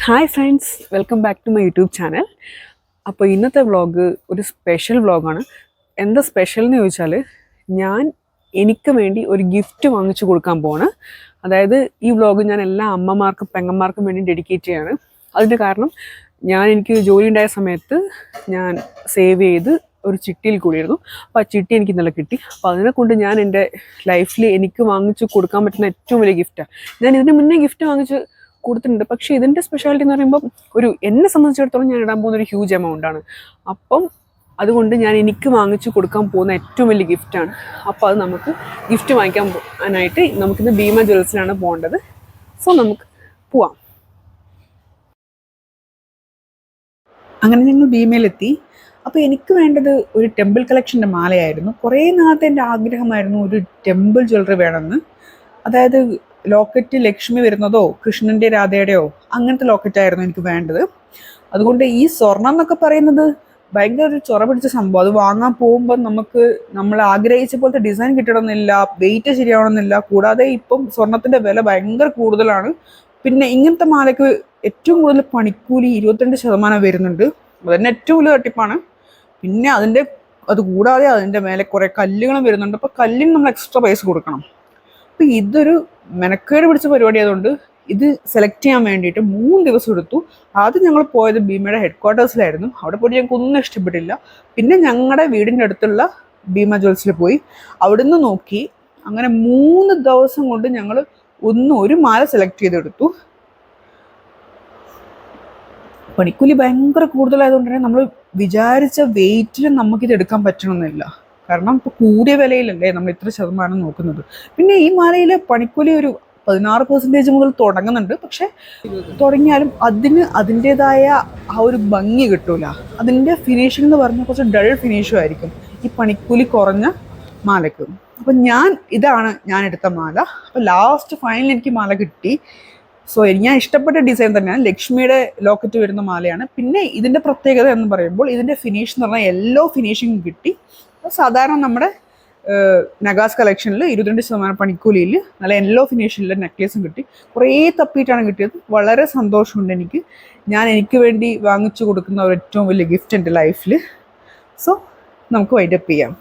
Hi friends, welcome back to my YouTube channel. അപ്പോൾ ഇന്നത്തെ vlog ഒരു സ്പെഷ്യൽ വ്ളോഗാണ്. എന്താ സ്പെഷ്യൽ എന്ന് ചോദിച്ചാൽ, ഞാൻ എനിക്ക് വേണ്ടി ഒരു ഗിഫ്റ്റ് വാങ്ങിച്ചു കൊടുക്കാൻ പോവാണ്. അതായത് ഈ വ്ളോഗ് ഞാൻ എല്ലാ അമ്മമാർക്കും പെങ്ങന്മാർക്കും വേണ്ടി ഡെഡിക്കേറ്റ് ചെയ്യാണ്. അതിൻ്റെ കാരണം എനിക്ക് ജോലി ഉണ്ടായ സമയത്ത് ഞാൻ സേവ് ചെയ്ത് ഒരു ചിട്ടിയിൽ കൂടിയിരുന്നു. അപ്പോൾ ആ ചിട്ടി എനിക്ക് ഇന്നലെ കിട്ടി. അപ്പോൾ അതിനെ കൊണ്ട് ഞാൻ എൻ്റെ ലൈഫിൽ എനിക്ക് വാങ്ങിച്ചു കൊടുക്കാൻ പറ്റുന്ന ഏറ്റവും വലിയ ഗിഫ്റ്റാണ്. ഞാൻ ഇതിന് മുന്നേ ഗിഫ്റ്റ് വാങ്ങിച്ച് കൊടുത്തിട്ടുണ്ട്. പക്ഷേ ഇതിൻ്റെ സ്പെഷ്യാലിറ്റി എന്ന് പറയുമ്പോൾ എന്നെ സംബന്ധിച്ചിടത്തോളം ഞാൻ ഇടാൻ പോകുന്ന ഒരു ഹ്യൂജ് എമൗണ്ടാണ്. അപ്പം അതുകൊണ്ട് ഞാൻ എനിക്ക് വാങ്ങിച്ചു കൊടുക്കാൻ പോകുന്ന ഏറ്റവും വലിയ ഗിഫ്റ്റാണ്. അപ്പോൾ അത് നമുക്ക് ഗിഫ്റ്റ് വാങ്ങിക്കാൻ പോകാനായിട്ട് നമുക്കിന്ന് ഭീമ ജ്വൽസിലാണ് പോകേണ്ടത്. സോ നമുക്ക് പോവാം. അങ്ങനെ ഞങ്ങൾ ഭീമയിലെത്തി. അപ്പോൾ എനിക്ക് വേണ്ടത് ഒരു ടെമ്പിൾ കളക്ഷൻ്റെ മാലയായിരുന്നു. കുറേ നാളത്തെ എൻ്റെ ആഗ്രഹമായിരുന്നു ഒരു ടെമ്പിൾ ജ്വല്ലറി വേണമെന്ന്. അതായത് ലോക്കറ്റ് ലക്ഷ്മി വരുന്നതോ കൃഷ്ണൻ്റെ രാധയുടെയോ അങ്ങനത്തെ ലോക്കറ്റായിരുന്നു എനിക്ക് വേണ്ടത്. അതുകൊണ്ട് ഈ സ്വർണം എന്നൊക്കെ പറയുന്നത് ഭയങ്കര ഒരു ചൊറ പിടിച്ച സംഭവം. അത് വാങ്ങാൻ പോകുമ്പോൾ നമ്മൾ ആഗ്രഹിച്ച പോലത്തെ ഡിസൈൻ കിട്ടണമെന്നില്ല, വെയിറ്റ് ശരിയാവണമെന്നില്ല. കൂടാതെ ഇപ്പം സ്വർണത്തിൻ്റെ വില ഭയങ്കര കൂടുതലാണ്. പിന്നെ ഇങ്ങനത്തെ മാലയ്ക്ക് ഏറ്റവും കൂടുതൽ പണിക്കൂലി 22% വരുന്നുണ്ട്. അതന്നെ ഏറ്റവും വലിയ തട്ടിപ്പാണ്. പിന്നെ അത് കൂടാതെ അതിൻ്റെ മേലെ കുറേ കല്ലുകളും വരുന്നുണ്ട്. അപ്പോൾ കല്ലിന് നമ്മൾ എക്സ്ട്രാ പൈസ കൊടുക്കണം. അപ്പോൾ ഇതൊരു മെനക്കേട് പിടിച്ച പരിപാടി ആയതുകൊണ്ട് ഇത് സെലക്ട് ചെയ്യാൻ വേണ്ടിയിട്ട് 3 ദിവസം എടുത്തു. ആദ്യം ഞങ്ങൾ പോയത് ഭീമയുടെ ഹെഡ്ക്വാർട്ടേഴ്സിലായിരുന്നു. അവിടെ പോയിട്ട് ഞങ്ങൾക്ക് ഒന്നും ഇഷ്ടപ്പെട്ടില്ല. പിന്നെ ഞങ്ങളുടെ വീടിൻ്റെ അടുത്തുള്ള ഭീമ ജ്വൽസിൽ പോയി അവിടുന്ന് നോക്കി. അങ്ങനെ 3 ദിവസം കൊണ്ട് ഞങ്ങൾ ഒരു മാല സെലക്ട് ചെയ്തെടുത്തു. പണിക്കൂലി ഭയങ്കര കൂടുതലായതുകൊണ്ട് തന്നെ നമ്മൾ വിചാരിച്ച വെയിറ്റിൽ നമുക്കിത് എടുക്കാൻ പറ്റണമെന്നില്ല. കാരണം ഇപ്പോൾ കൂടിയ വിലയിലല്ലേ നമ്മൾ ഇത്ര ശതമാനം നോക്കുന്നത്. പിന്നെ ഈ മാലയിൽ പണിക്കൂലി ഒരു 16% മുതൽ തുടങ്ങുന്നുണ്ട്. പക്ഷെ തുടങ്ങിയാലും അതിൻ്റെതായ ആ ഒരു ഭംഗി കിട്ടൂല. അതിൻ്റെ ഫിനിഷിംഗ് എന്ന് പറഞ്ഞാൽ കുറച്ച് ഡൾ ഫിനിഷും ആയിരിക്കും ഈ പണിക്കൂലി കുറഞ്ഞ മാലക്ക്. അപ്പം ഇതാണ് ഞാൻ എടുത്ത മാല. അപ്പോൾ ലാസ്റ്റ് ഫൈനൽ എനിക്ക് മാല കിട്ടി. സോ ഞാൻ ഇഷ്ടപ്പെട്ട ഡിസൈൻ തന്നെയാണ്. ലക്ഷ്മിയുടെ ലോക്കറ്റ് വരുന്ന മാലയാണ്. പിന്നെ ഇതിൻ്റെ പ്രത്യേകത എന്ന് പറയുമ്പോൾ ഇതിൻ്റെ ഫിനിഷ് എന്ന് പറഞ്ഞാൽ യെല്ലോ ഫിനിഷിങ് കിട്ടി. സാധാരണ നമ്മുടെ നഗാസ് കളക്ഷനിൽ 22% പണിക്കൂലിയിൽ നല്ല യെല്ലോ ഫിനിഷിലുള്ള നെക്ലേസും കിട്ടി. കുറേ തപ്പിയിട്ടാണ് കിട്ടിയത്. വളരെ സന്തോഷമുണ്ട് എനിക്ക് വേണ്ടി വാങ്ങിച്ചു കൊടുക്കുന്ന ഒരു ഏറ്റവും വലിയ ഗിഫ്റ്റ് എൻ്റെ ലൈഫിൽ. സോ നമുക്ക് വൈൻഡപ്പ് ചെയ്യാം.